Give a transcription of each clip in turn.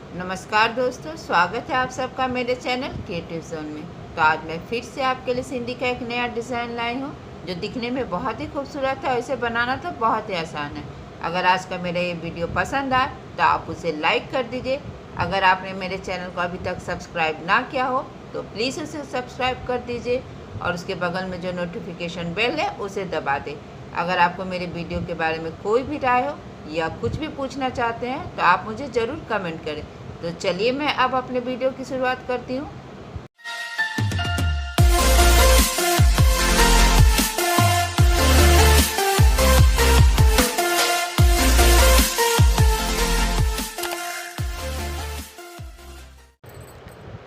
नमस्कार दोस्तों, स्वागत है आप सबका मेरे चैनल क्रिएटिव जोन में। तो आज मैं फिर से आपके लिए सिंधी का एक नया डिज़ाइन लाई हूँ जो दिखने में बहुत ही खूबसूरत है और इसे बनाना तो बहुत ही आसान है। अगर आज का मेरा ये वीडियो पसंद आए तो आप उसे लाइक कर दीजिए। अगर आपने मेरे चैनल को अभी तक सब्सक्राइब ना किया हो तो प्लीज़ उसे सब्सक्राइब कर दीजिए और उसके बगल में जो नोटिफिकेशन बेल है उसे दबा दें। अगर आपको मेरे वीडियो के बारे में कोई भी राय हो या कुछ भी पूछना चाहते हैं तो आप मुझे ज़रूर कमेंट करें। तो चलिए मैं अब अपने वीडियो की शुरुआत करती हूँ।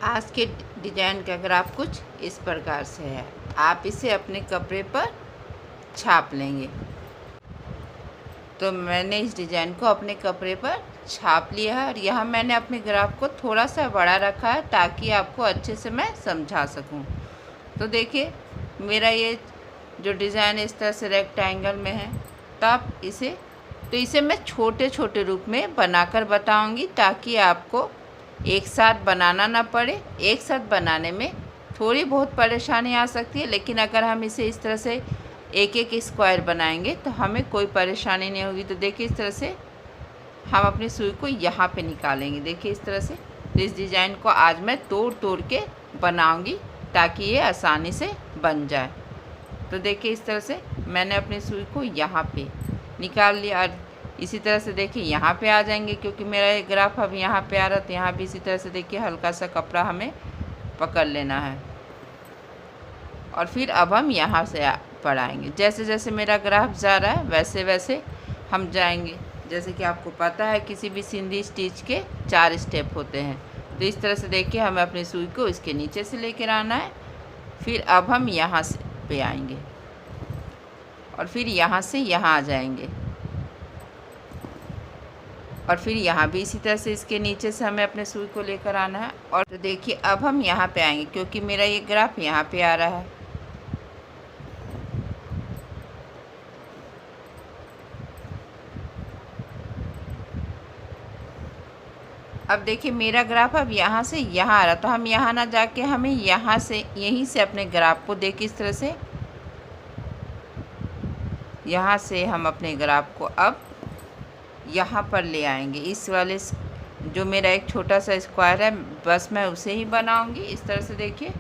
आज के डिजाइन का ग्राफ कुछ इस प्रकार से है। आप इसे अपने कपड़े पर छाप लेंगे। तो मैंने इस डिज़ाइन को अपने कपड़े पर छाप लिया है और यहाँ मैंने अपने ग्राफ को थोड़ा सा बड़ा रखा है ताकि आपको अच्छे से मैं समझा सकूँ। तो देखिए मेरा ये जो डिज़ाइन इस तरह से रेक्टेंगल में है, तब इसे मैं छोटे छोटे रूप में बनाकर बताऊंगी ताकि आपको एक साथ बनाना ना पड़े। एक साथ बनाने में थोड़ी बहुत परेशानी आ सकती है, लेकिन अगर हम इसे इस तरह से एक एक स्क्वायर बनाएंगे तो हमें कोई परेशानी नहीं होगी। तो देखिए इस तरह से हम अपनी सुई को यहाँ पे निकालेंगे। देखिए इस तरह से। तो इस डिज़ाइन को आज मैं तोड़ तोड़ के बनाऊंगी ताकि ये आसानी से बन जाए। तो देखिए इस तरह से मैंने अपनी सुई को यहाँ पे निकाल लिया और इसी तरह से देखिए यहाँ पे आ जाएंगे, क्योंकि मेरा ये ग्राफ अब यहाँ पे आ रहा है। तो यहाँ भी इसी तरह से देखिए हल्का सा कपड़ा हमें पकड़ लेना है और फिर अब हम यहाँ से पढ़ाएंगे। जैसे जैसे मेरा ग्राफ जा रहा है वैसे वैसे हम जाएंगे। जैसे कि आपको पता है किसी भी सिंधी स्टिच के 4 स्टेप होते हैं। तो इस तरह से देखिए हमें अपनी सुई को इसके नीचे से लेकर आना है। फिर अब हम यहाँ से पे आएंगे और फिर यहाँ से यहाँ आ जाएंगे और फिर यहाँ भी इसी तरह से इसके नीचे से हमें अपने सुई को लेकर आना है। और तो देखिए अब हम यहाँ पे आएंगे, क्योंकि मेरा ये ग्राफ यहाँ पे आ रहा है। अब देखिए मेरा ग्राफ अब यहाँ से यहाँ आ रहा, तो हम यहाँ ना जाके हमें यहाँ से यहीं से अपने ग्राफ को देखिए इस तरह से यहाँ से हम अपने ग्राफ को अब यहाँ पर ले आएंगे। इस वाले जो मेरा एक छोटा सा स्क्वायर है बस मैं उसे ही बनाऊंगी इस तरह से देखिए।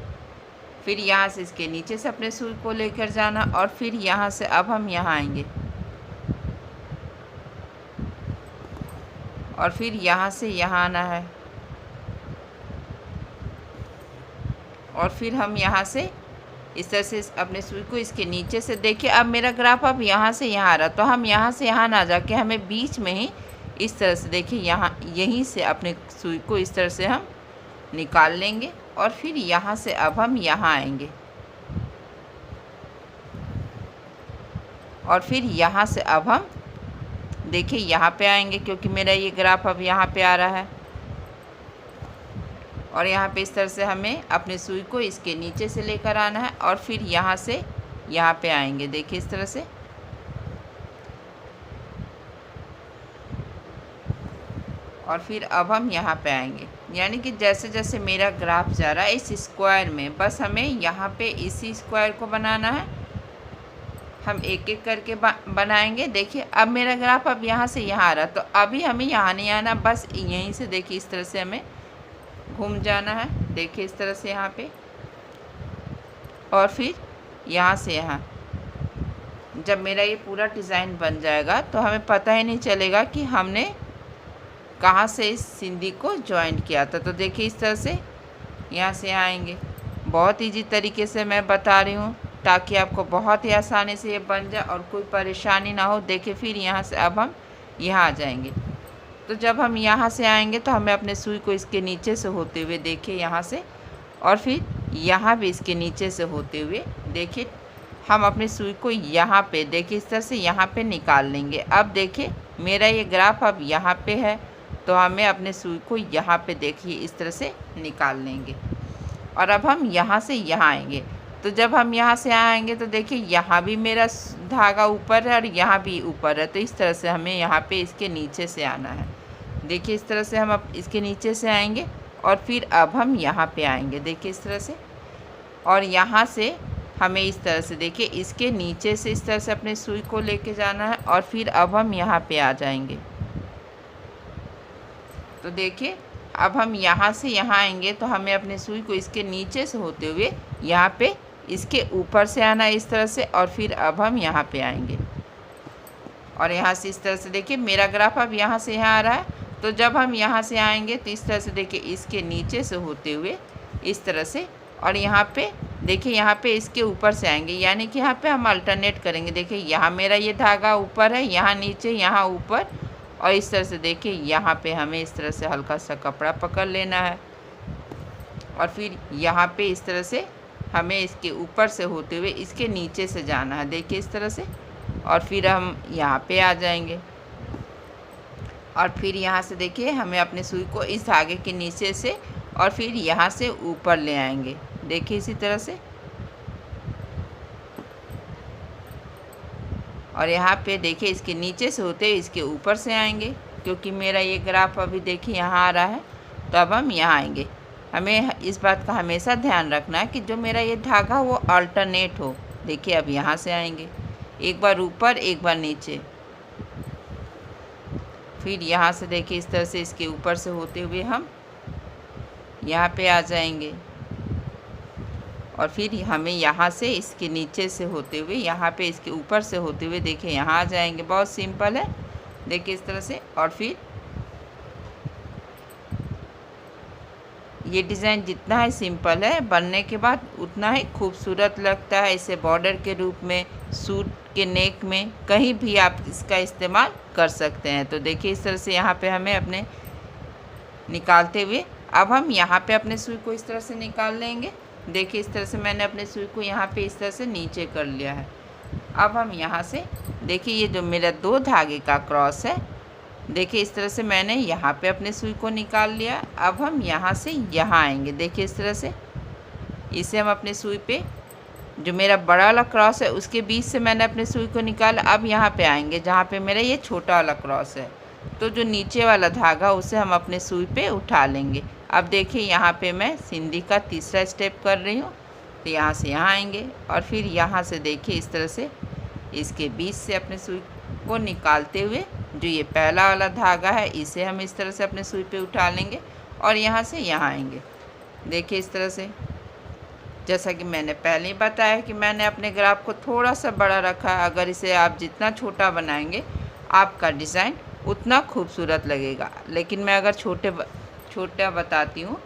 फिर यहाँ से इसके नीचे से अपने सुई को लेकर जाना और फिर यहाँ से अब हम यहाँ आएंगे और फिर यहाँ से यहाँ आना है और फिर हम यहाँ से इस तरह से अपने सुई को इसके नीचे से देखिए। अब मेरा ग्राफ अब यहाँ से यहाँ आ रहा, तो हम यहाँ से यहाँ ना जाके हमें बीच में ही इस तरह से देखिए यहाँ यहीं से अपने सुई को इस तरह से हम निकाल लेंगे और फिर यहाँ से अब हम यहाँ आएंगे और फिर यहाँ से अब हम देखिए यहाँ पे आएंगे, क्योंकि मेरा ये ग्राफ अब यहाँ पे आ रहा है। और यहाँ पे इस तरह से हमें अपने सुई को इसके नीचे से लेकर आना है और फिर यहाँ से यहाँ पे आएंगे। देखिए इस तरह से और फिर अब हम यहाँ पे आएंगे। यानी कि जैसे जैसे मेरा ग्राफ जा रहा है इस स्क्वायर में, बस हमें यहाँ पे इसी स्क्वायर को बनाना है। हम एक एक करके बनाएंगे। देखिए अब मेरा ग्राफ अब यहाँ से यहाँ आ रहा, तो अभी हमें यहाँ नहीं आना, बस यहीं से देखिए इस तरह से हमें घूम जाना है। देखिए इस तरह से यहाँ पे और फिर यहाँ से यहाँ। जब मेरा ये पूरा डिज़ाइन बन जाएगा तो हमें पता ही नहीं चलेगा कि हमने कहाँ से इस सिंधी को जॉइंट किया था। तो देखिए इस तरह से यहाँ से आएंगे। बहुत ईजी तरीके से मैं बता रही हूँ ताकि आपको बहुत ही आसानी से ये बन जाए और कोई परेशानी ना हो। देखिए फिर यहाँ से अब हम यहाँ आ जाएंगे। तो जब हम यहाँ से आएंगे तो हमें अपने सुई को इसके नीचे से होते हुए देखिए यहाँ से और फिर यहाँ भी इसके नीचे से होते हुए देखिए हम अपनी सुई को यहाँ पे देखिए इस तरह से यहाँ पे निकाल लेंगे। अब देखिए मेरा ये ग्राफ अब यहाँ पे है, तो हमें अपने सुई को यहाँ पे देखिए इस तरह से निकाल लेंगे और अब हम यहाँ से यहाँ आएंगे। तो जब हम यहाँ से आएंगे तो देखिए यहाँ भी मेरा धागा ऊपर है और यहाँ भी ऊपर है, तो इस तरह से हमें यहाँ पे इसके नीचे से आना है। देखिए इस तरह से हम अब इसके नीचे से आएंगे और फिर अब हम यहाँ पे आएंगे, देखिए इस तरह से, और यहाँ से हमें इस तरह से, देखिए इसके नीचे से इस तरह से अपने सुई को लेके जाना है और फिर अब हम यहाँ पे आ जाएंगे। तो देखिए अब हम यहाँ से यहाँ आएंगे तो हमें अपने सुई को इसके नीचे से होते हुए यहाँ पे इसके ऊपर से आना है इस तरह से, और फिर अब हम यहाँ पे आएंगे और यहाँ से इस तरह से, देखिए मेरा ग्राफ अब यहाँ से यहाँ आ रहा है। तो जब हम यहाँ से आएंगे तो इस तरह से देखिए इसके नीचे से होते हुए इस तरह से, और यहाँ पे देखिए यहाँ पे इसके ऊपर से आएंगे, यानी कि यहाँ पे हम अल्टरनेट करेंगे। देखिए यहाँ मेरा ये धागा ऊपर है, यहाँ नीचे, यहाँ ऊपर, और इस तरह से देखिए यहाँ पे हमें इस तरह से हल्का सा कपड़ा पकड़ लेना है और फिर यहाँ पे इस तरह से हमें इसके ऊपर से होते हुए इसके नीचे से जाना है, देखिए इस तरह से, और फिर हम यहाँ पे आ जाएंगे और फिर यहाँ से देखिए हमें अपने सुई को इस धागे के नीचे से और फिर यहाँ से ऊपर ले आएंगे, देखिए इसी तरह से, और यहाँ पे देखिए इसके नीचे से होते हुए इसके ऊपर से आएंगे, क्योंकि मेरा ये ग्राफ अभी देखिए यहाँ आ रहा है। तो अब हम यहाँ आएंगे। हमें इस बात का हमेशा ध्यान रखना है कि जो मेरा ये धागा वो अल्टरनेट हो। देखिए अब यहाँ से आएंगे, एक बार ऊपर एक बार नीचे, फिर यहाँ से देखिए इस तरह से इसके ऊपर से होते हुए हम यहाँ पे आ जाएंगे और फिर हमें यहाँ से इसके नीचे से होते हुए यहाँ पे इसके ऊपर से होते हुए देखिए यहाँ आ जाएंगे। बहुत सिंपल है, देखिए इस तरह से। और फिर ये डिज़ाइन जितना है सिंपल है, बनने के बाद उतना ही खूबसूरत लगता है। इसे बॉर्डर के रूप में, सूट के नेक में, कहीं भी आप इसका इस्तेमाल कर सकते हैं। तो देखिए इस तरह से यहाँ पे हमें अपने निकालते हुए, अब हम यहाँ पे अपने सुई को इस तरह से निकाल लेंगे। देखिए इस तरह से मैंने अपने सुई को यहाँ पे इस तरह से नीचे कर लिया है। अब हम यहाँ से देखिए ये जो मेरा 2 धागे का क्रॉस है, देखिए इस तरह से मैंने यहाँ पे अपने सुई को निकाल लिया। अब हम यहाँ से यहाँ आएंगे, देखिए इस तरह से, इसे हम अपने सुई पे जो मेरा बड़ा वाला क्रॉस है उसके बीच से मैंने अपने सुई को निकाला। अब यहाँ पे आएंगे जहाँ पे मेरा ये छोटा वाला क्रॉस है, तो जो नीचे वाला धागा उसे हम अपने सुई पे उठा लेंगे। अब देखिए यहाँ पे मैं सिंधी का तीसरा स्टेप कर रही हूँ। तो यहाँ से यहाँ आएंगे और फिर यहाँ से देखिए इस तरह से इसके बीच से अपने सुई को निकालते हुए जो ये पहला वाला धागा है इसे हम इस तरह से अपने सुई पे उठा लेंगे और यहाँ से यहाँ आएंगे। देखिए इस तरह से, जैसा कि मैंने पहले ही बताया कि मैंने अपने ग्राफ को थोड़ा सा बड़ा रखा है। अगर इसे आप जितना छोटा बनाएंगे आपका डिज़ाइन उतना खूबसूरत लगेगा। लेकिन मैं अगर छोटा बताती हूँ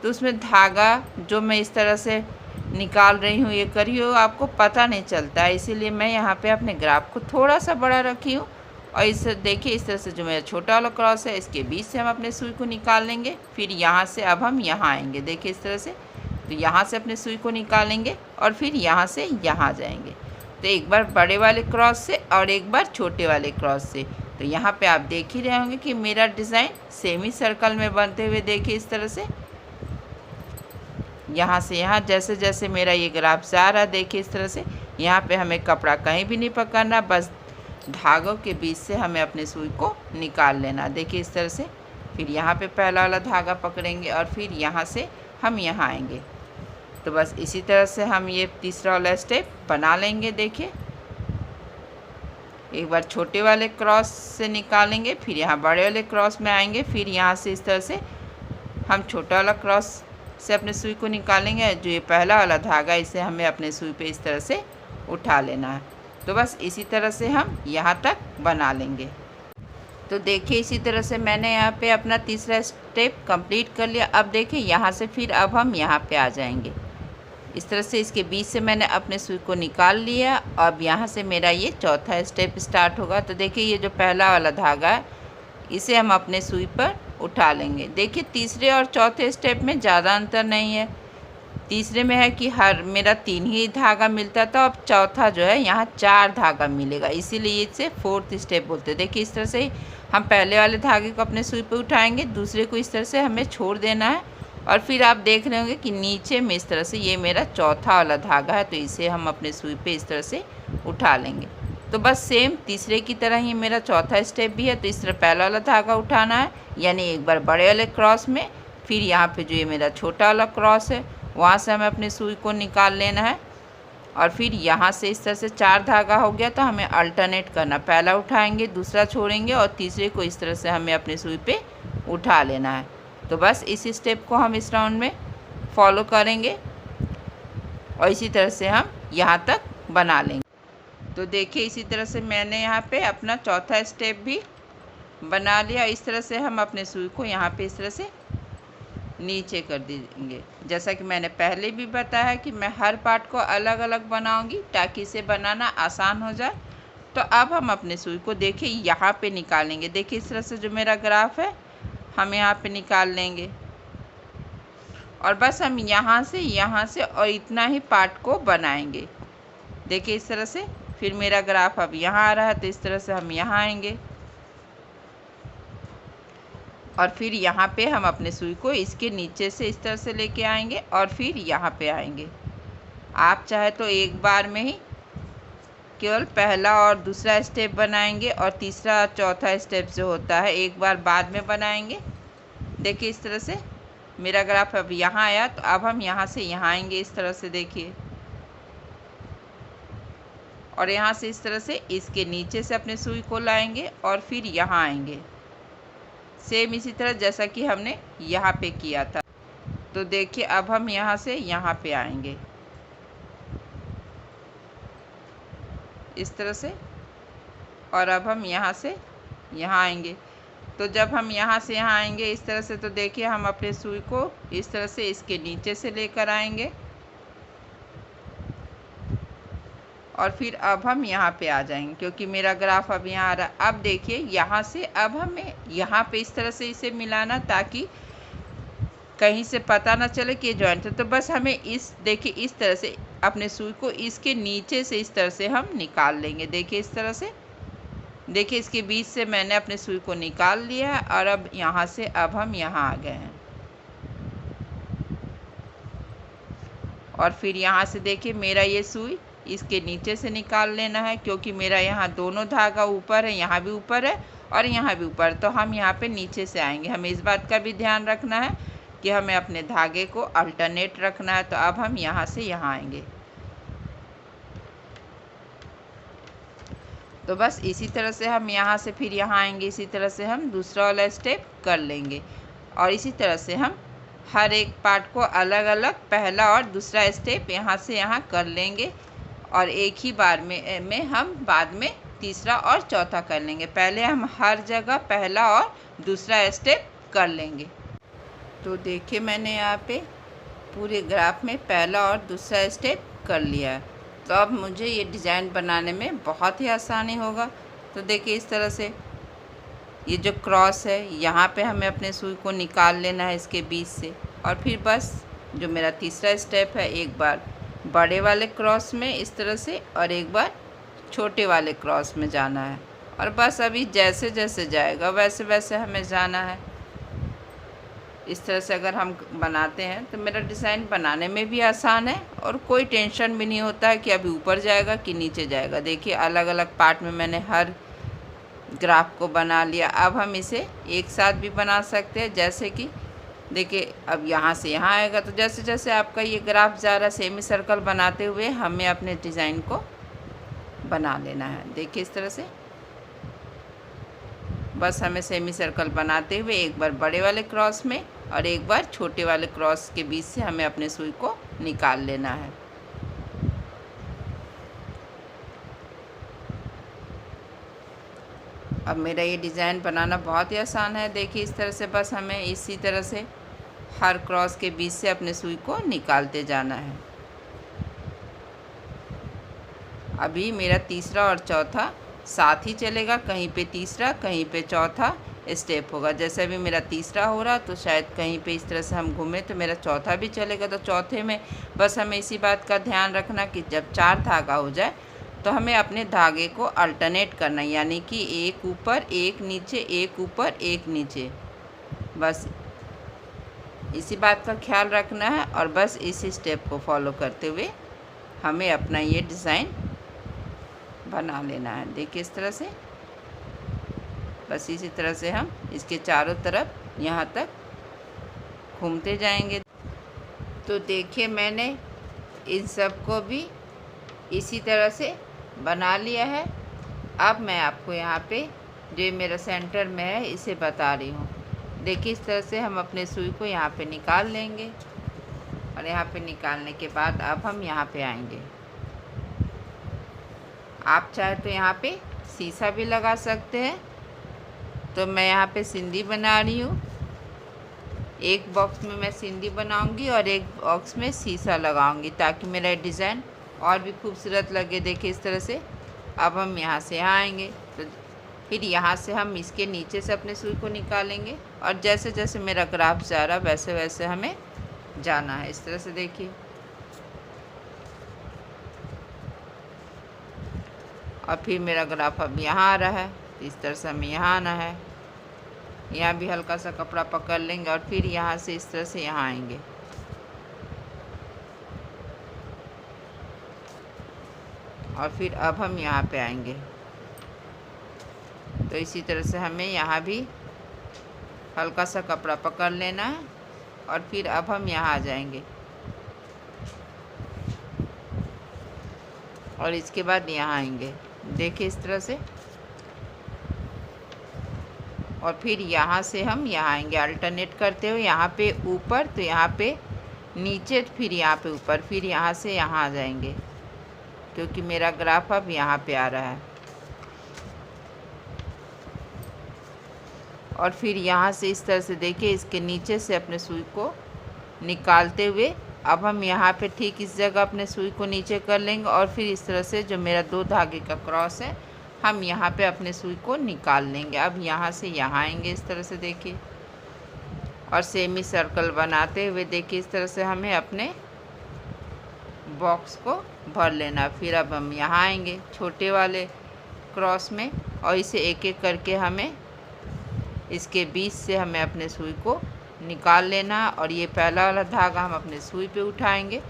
तो उसमें धागा जो मैं इस तरह से निकाल रही हूँ, ये कर रही हूँ, आपको पता नहीं चलता है। इसीलिए मैं यहाँ पे अपने ग्राफ को थोड़ा सा बड़ा रखी हूँ। और इस देखिए इस तरह से जो मेरा छोटा वाला क्रॉस है इसके बीच से हम अपने सुई को निकाल लेंगे। फिर यहाँ से अब हम यहाँ आएंगे, देखिए इस तरह से, तो यहाँ से अपने सुई को निकालेंगे और फिर यहाँ से यहाँ जाएंगे। तो एक बार बड़े वाले क्रॉस से और एक बार छोटे वाले क्रॉस से। तो यहाँ पे आप देख ही रहे होंगे कि मेरा डिज़ाइन सेमी सर्कल में बनते हुए, देखिए इस तरह से, यहाँ से यहाँ जैसे जैसे मेरा ये ग्राफ जा रहा है, देखिए इस तरह से। यहाँ पे हमें कपड़ा कहीं भी नहीं पकड़ना, बस धागों के बीच से हमें अपने सुई को निकाल लेना, देखिए इस तरह से। फिर यहाँ पे पहला वाला धागा पकड़ेंगे और फिर यहाँ से हम यहाँ आएंगे। तो बस इसी तरह से हम ये तीसरा वाला स्टेप बना लेंगे। देखिए एक बार छोटे वाले क्रॉस से निकालेंगे, फिर यहाँ बड़े वाले क्रॉस में आएंगे, फिर यहाँ से इस तरह से हम छोटा वाला क्रॉस से अपने सुई को निकालेंगे। जो ये पहला वाला धागा इसे हमें अपने सुई पे इस तरह से उठा लेना है। तो बस इसी तरह से हम यहाँ तक बना लेंगे। तो देखिए इसी तरह से मैंने यहाँ पे अपना तीसरा स्टेप कंप्लीट कर लिया। अब देखिए यहाँ से फिर अब हम यहाँ पे आ जाएंगे। इस तरह से इसके बीच से मैंने अपने सुई को निकाल लिया। अब यहाँ से मेरा ये चौथा स्टेप स्टार्ट होगा। तो देखिए ये जो पहला वाला धागा है इसे हम अपने सुई पर उठा लेंगे। देखिए तीसरे और चौथे स्टेप में ज़्यादा अंतर नहीं है। तीसरे में है कि हर मेरा 3 ही धागा मिलता था, अब चौथा जो है यहाँ 4 धागा मिलेगा, इसीलिए इसे 4th स्टेप बोलते हैं। देखिए इस तरह से हम पहले वाले धागे को अपने सुई पे उठाएंगे, दूसरे को इस तरह से हमें छोड़ देना है और फिर आप देख रहे होंगे कि नीचे में इस तरह से ये मेरा चौथा वाला धागा है, तो इसे हम अपने सुई पे इस तरह से उठा लेंगे। तो बस सेम तीसरे की तरह ही मेरा चौथा स्टेप भी है। तो इस तरह पहला वाला धागा उठाना है, यानी एक बार बड़े वाले क्रॉस में, फिर यहाँ पे जो ये मेरा छोटा वाला क्रॉस है वहाँ से हमें अपनी सुई को निकाल लेना है। और फिर यहाँ से इस तरह से 4 धागा हो गया, तो हमें अल्टरनेट करना, पहला उठाएंगे, दूसरा छोड़ेंगे और तीसरे को इस तरह से हमें अपनी सुई पे उठा लेना है। तो बस इसी स्टेप को हम इस राउंड में फॉलो करेंगे और इसी तरह से हम यहाँ तक बना लेंगे। तो देखिए इसी तरह से मैंने यहाँ पे अपना चौथा स्टेप भी बना लिया। इस तरह से हम अपने सुई को यहाँ पे इस तरह से नीचे कर देंगे। जैसा कि मैंने पहले भी बताया कि मैं हर पार्ट को अलग अलग बनाऊंगी ताकि इसे बनाना आसान हो जाए। तो अब हम अपने सुई को देखिए यहाँ पे निकालेंगे। देखिए इस तरह से जो मेरा ग्राफ है हम यहाँ पे निकाल लेंगे और बस हम यहाँ से और इतना ही पार्ट को बनाएंगे। देखिए इस तरह से फिर मेरा ग्राफ अब यहाँ आ रहा है, तो इस तरह से हम यहाँ आएंगे और फिर यहाँ पे हम अपने सुई को इसके नीचे से इस तरह से लेके आएंगे और फिर यहाँ पे आएंगे। आप चाहे तो एक बार में ही केवल पहला और दूसरा स्टेप बनाएंगे और तीसरा चौथा स्टेप जो होता है एक बार बाद में बनाएंगे। देखिए इस तरह से मेरा ग्राफ अब यहाँ आया, तो अब हम यहाँ से यहाँ आएंगे इस तरह से, देखिए, और यहाँ से इस तरह से इसके नीचे से अपने सुई को लाएंगे और फिर यहाँ आएंगे, सेम इसी तरह जैसा कि हमने यहाँ पे किया था। तो देखिए अब हम यहाँ से यहाँ पे आएंगे इस तरह से और अब हम यहाँ से यहाँ आएंगे। तो जब हम यहाँ से यहाँ आएंगे इस तरह से, तो देखिए हम अपने सुई को इस तरह से इसके नीचे से लेकर आएंगे और फिर अब हम यहाँ पे आ जाएंगे क्योंकि मेरा ग्राफ अब यहाँ आ रहा है। अब देखिए यहाँ से अब हमें यहाँ पे इस तरह से इसे मिलाना ताकि कहीं से पता ना चले कि ये जॉइंट है। तो बस हमें इस देखिए इस तरह से अपने सुई को इसके नीचे से इस तरह से हम निकाल लेंगे। देखिए इस तरह से, देखिए इसके बीच से मैंने अपने सुई को निकाल लिया है और अब यहाँ से अब हम यहाँ आ गए हैं और फिर यहाँ से देखिए मेरा ये सुई इसके नीचे से निकाल लेना है क्योंकि मेरा यहाँ दोनों धागा ऊपर है, यहाँ भी ऊपर है और यहाँ भी ऊपर, तो हम यहाँ पे नीचे से आएंगे। हमें इस बात का भी ध्यान रखना है कि हमें अपने धागे को अल्टरनेट रखना है। तो अब हम यहाँ से यहाँ आएंगे। तो बस इसी तरह से हम यहाँ से फिर यहाँ आएंगे, इसी तरह से हम दूसरा वाला स्टेप कर लेंगे और इसी तरह से हम हर एक पार्ट को अलग अलग पहला और दूसरा स्टेप यहाँ से यहाँ कर लेंगे और एक ही बार में हम बाद में तीसरा और चौथा कर लेंगे। पहले हम हर जगह पहला और दूसरा स्टेप कर लेंगे। तो देखिए मैंने यहाँ पे पूरे ग्राफ में पहला और दूसरा स्टेप कर लिया है। तो अब मुझे ये डिज़ाइन बनाने में बहुत ही आसानी होगा। तो देखिए इस तरह से ये जो क्रॉस है यहाँ पे हमें अपने सुई को निकाल लेना है इसके बीच से और फिर बस जो मेरा तीसरा स्टेप है एक बार बड़े वाले क्रॉस में इस तरह से और एक बार छोटे वाले क्रॉस में जाना है और बस अभी जैसे जैसे जाएगा वैसे वैसे हमें जाना है। इस तरह से अगर हम बनाते हैं तो मेरा डिज़ाइन बनाने में भी आसान है और कोई टेंशन भी नहीं होता है कि अभी ऊपर जाएगा कि नीचे जाएगा। देखिए अलग अलग पार्ट में मैंने हर ग्राफ को बना लिया। अब हम इसे एक साथ भी बना सकते हैं, जैसे कि देखिए अब यहाँ से यहाँ आएगा, तो जैसे जैसे आपका ये ग्राफ जा रहा है सेमी सर्कल बनाते हुए हमें अपने डिज़ाइन को बना लेना है। देखिए इस तरह से बस हमें सेमी सर्कल बनाते हुए एक बार बड़े वाले क्रॉस में और एक बार छोटे वाले क्रॉस के बीच से हमें अपने सुई को निकाल लेना है। अब मेरा ये डिज़ाइन बनाना बहुत ही आसान है। देखिए इस तरह से बस हमें इसी तरह से हर क्रॉस के बीच से अपने सुई को निकालते जाना है। अभी मेरा तीसरा और चौथा साथ ही चलेगा, कहीं पे तीसरा कहीं पे चौथा स्टेप होगा। जैसे भी मेरा तीसरा हो रहा तो शायद कहीं पे इस तरह से हम घूमें तो मेरा चौथा भी चलेगा। तो चौथे में बस हमें इसी बात का ध्यान रखना कि जब 4 धागा हो जाए तो हमें अपने धागे को अल्टरनेट करना, यानी कि एक ऊपर एक नीचे, एक ऊपर एक नीचे, बस इसी बात का ख्याल रखना है। और बस इस स्टेप को फॉलो करते हुए हमें अपना ये डिज़ाइन बना लेना है। देखिए इस तरह से, बस इसी तरह से हम इसके चारों तरफ यहाँ तक घूमते जाएंगे। तो देखिए मैंने इन सब को भी इसी तरह से बना लिया है। अब मैं आपको यहाँ पे जो मेरा सेंटर में है इसे बता रही हूँ। देखिए इस तरह से हम अपने सुई को यहाँ पे निकाल लेंगे और यहाँ पे निकालने के बाद अब हम यहाँ पे आएंगे। आप चाहे तो यहाँ पे शीशा भी लगा सकते हैं। तो मैं यहाँ पे सिंदी बना रही हूँ। एक बॉक्स में मैं सिंदी बनाऊंगी और एक बॉक्स में शीशा लगाऊंगी ताकि मेरा डिज़ाइन और भी खूबसूरत लगे। देखिए इस तरह से। अब हम यहाँ से यहाँ आएंगे तो फिर यहाँ से हम इसके नीचे से अपने सुई को निकालेंगे और जैसे जैसे मेरा ग्राफ जा रहा वैसे वैसे हमें जाना है। इस तरह से देखिए, और फिर मेरा ग्राफ अब यहाँ आ रहा है तो इस तरह से हमें यहाँ आना है। यहाँ भी हल्का सा कपड़ा पकड़ लेंगे और फिर यहाँ से इस तरह से यहाँ आएंगे। और फिर अब हम यहाँ पे आएंगे तो इसी तरह से हमें यहाँ भी हल्का सा कपड़ा पकड़ लेना है और फिर अब हम यहाँ आ जाएंगे और इसके बाद यहाँ आएंगे। देखिए इस तरह से, और फिर यहाँ से हम यहाँ आएंगे अल्टरनेट करते हुए। यहाँ पे ऊपर तो यहाँ पे नीचे, फिर यहाँ पे ऊपर, फिर यहाँ से यहाँ आ जाएंगे क्योंकि मेरा ग्राफ अब यहाँ पे आ रहा है। और फिर यहाँ से इस तरह से देखिए इसके नीचे से अपने सुई को निकालते हुए अब हम यहाँ पे ठीक इस जगह अपने सुई को नीचे कर लेंगे और फिर इस तरह से जो मेरा 2 धागे का क्रॉस है हम यहाँ पे अपने सुई को निकाल लेंगे। अब यहाँ से यहाँ आएंगे इस तरह से देखिए, और सेमी सर्कल बनाते हुए देखिए इस तरह से हमें अपने बॉक्स को भर लेना। फिर अब हम यहाँ आएंगे छोटे वाले क्रॉस में और इसे एक एक करके हमें इसके बीच से हमें अपने सुई को निकाल लेना और ये पहला वाला धागा हम अपने सुई पे उठाएंगे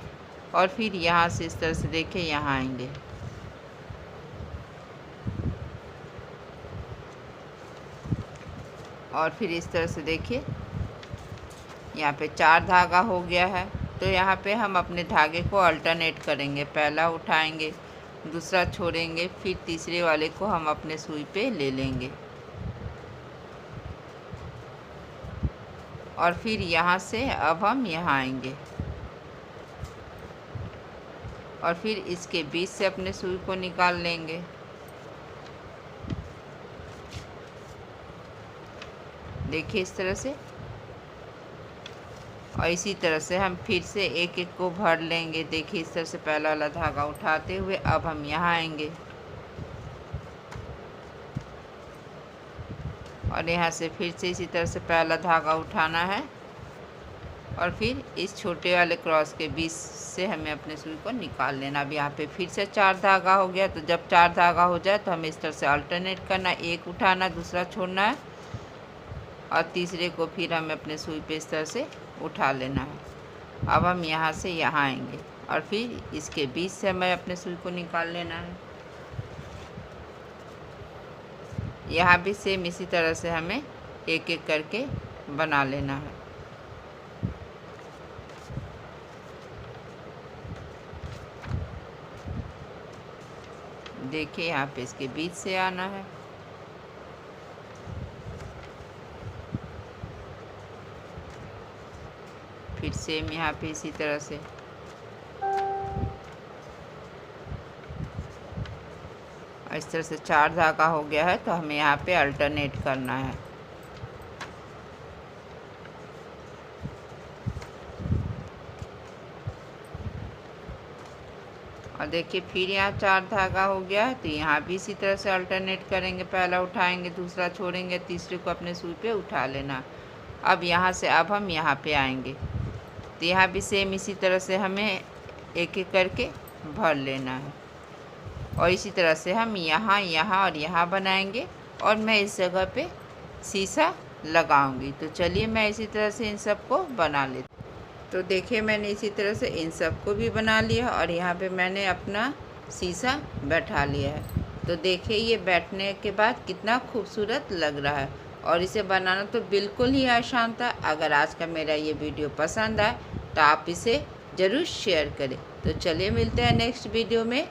और फिर यहाँ से इस तरह से देखिए यहाँ आएंगे। और फिर इस तरह से देखिए यहाँ पे 4 धागा हो गया है। तो यहाँ पे हम अपने धागे को अल्टरनेट करेंगे, पहला उठाएंगे, दूसरा छोड़ेंगे, फिर तीसरे वाले को हम अपने सुई पे ले लेंगे और फिर यहाँ से अब हम यहाँ आएंगे और फिर इसके बीच से अपने सुई को निकाल लेंगे। देखिए इस तरह से, और इसी तरह से हम फिर से एक एक को भर लेंगे। देखिए इस तरह से पहला वाला धागा उठाते हुए अब हम यहाँ आएंगे और यहाँ से फिर से इसी तरह से पहला धागा उठाना है और फिर इस छोटे वाले क्रॉस के बीच से हमें अपने सुई को निकाल लेना। अब यहाँ पे फिर से 4 धागा हो गया। तो जब 4 धागा हो जाए तो हमें इस तरह से अल्टरनेट करना, एक उठाना, दूसरा छोड़ना है और तीसरे को फिर हमें अपने सुई पे इस तरह से उठा लेना है। अब हम यहाँ से यहाँ आएंगे और फिर इसके बीच से हमें अपने सुई को निकाल लेना है। यहाँ भी सेम इसी तरह से हमें एक एक करके बना लेना है। देखिए यहाँ पे इसके बीच से आना है फिर सेम यहाँ पे इसी तरह से। इस तरह से 4 धागा हो गया है तो हमें यहाँ पे अल्टरनेट करना है। और देखिए फिर यहाँ 4 धागा हो गया है तो यहाँ भी इसी तरह से अल्टरनेट करेंगे, पहला उठाएंगे, दूसरा छोड़ेंगे, तीसरे को अपने सुई पे उठा लेना। अब यहाँ से अब हम यहाँ पे आएंगे तो यहाँ भी सेम इसी तरह से हमें एक एक करके भर लेना है और इसी तरह से हम यहाँ, यहाँ और यहाँ बनाएंगे और मैं इस जगह पे शीशा लगाऊंगी। तो चलिए मैं इसी तरह से इन सब को बना लेती। तो देखिए मैंने इसी तरह से इन सब को भी बना लिया और यहाँ पे मैंने अपना शीशा बैठा लिया है। तो देखिए ये बैठने के बाद कितना खूबसूरत लग रहा है और इसे बनाना तो बिल्कुल ही आसान था। अगर आज का मेरा ये वीडियो पसंद आए तो आप इसे ज़रूर शेयर करें। तो चलिए मिलते हैं नेक्स्ट वीडियो में।